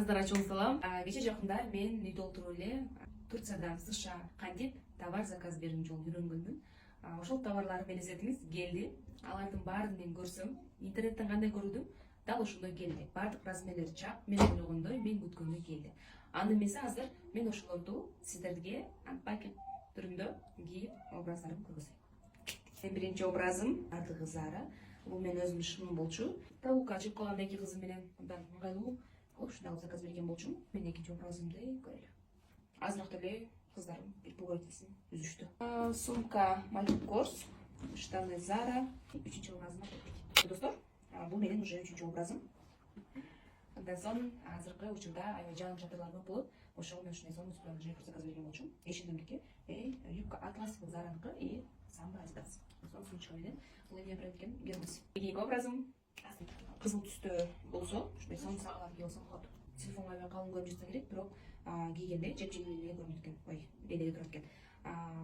Баарыңыздарга чоң салам. Кече жакында мен үйдө отуруп эле Турциядан США кантип товар заказ берүүнүн жолун үйрөнгөнмүн. Ошол товарларым элестетиңиз келди. Алардын баарын мен көрсөм, интернеттен кандай көрдүм, дал ошондой келди. Баардык размерлери чак, мен ойлогондой, мен күткөндөй келди. Аны эмесе азыр мен ошолорду сиздерге анпакинг түрүндө кийип образдарын көргөзөйм. Биринчи образым ардыгы Зара. Бул мен өзүмдүн шымым болчу. Табукка чыгып калган эки кызым менен мындан ыңгайлуу ушундай заказ берген болчумун. Мен экинчи образымды көрөлү. Азыраак эле кыздарым бир пуговицасын үзүштү. Сумка Maltic Kors, штаны Zara, үчүнчү образыма келдик. Достор, бул менин уже үчүнчү образым. Андан соң азыркы учурда аябай жаан чатырлар көп болот. Ошого мен ушундай сонун жай заказ берген болчумун. Эшимдики юбка Atlas Zara'ныкы и Samba Adidas. Сонун сумочка менен бул эми брендкен гермес. Экинчи образым кызыл түстө болсо, ушундай сонун сакалар кийип алсам болот. Телефонго аябай калың көрүнүп жатса керек, бирок кийгенде жепжеңил эле көрүнөт экен. Ой, эле турат экен.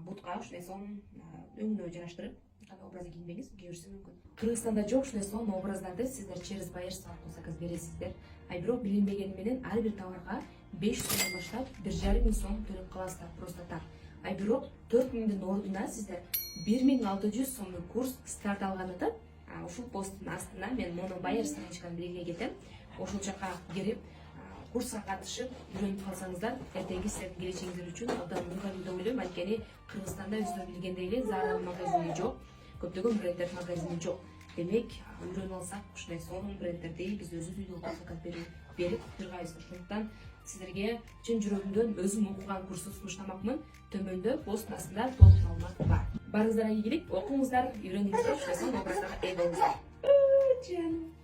Бутка ушундай сонун өңүнө жараштырып, кандай образды кийинбеңиз, кие берсе мүмкүн. Кыргызстанда жок ушундай сонун образдарды сиздер через Байерс аркылуу заказ бересиздер. Бирок билинбегени менен ар бир товарга 500 сомдон баштап 1,5 сом төлөп каласыздар просто так. Бирок 4000дин ордуна сиздер 1600 сомдук курс старт алганында, ушул посттун астына мен моно Байер страничканы белгилей кетем. Ошол жака кирип, курска катышып, үйрөнүп калсаңыздар, эртеңки сиздердин келечегиңиздер үчүн абдан ыңгайлуу деп ойлойм. Анткени Кыргызстанда өздөрү билгендей эле Zara магазини жок, көптөгөн бренддер магазини жок. Демек, үйрөнүп алсак, ушундай сонун бренддерди биз өзүбүз үйдө отуруп заказ берип тургайбыз. Ошондуктан сиздерге чын жүрөгүмдөн өзүм окуган курсту сунуштамакмын. Төмөндө посттун астында толук маалымат бар. Барыңыздарга ийгилик, окуңуздар, үйрөнүңүздөр, ошондой сонун образдарга ээ болуңуздар. Жаным.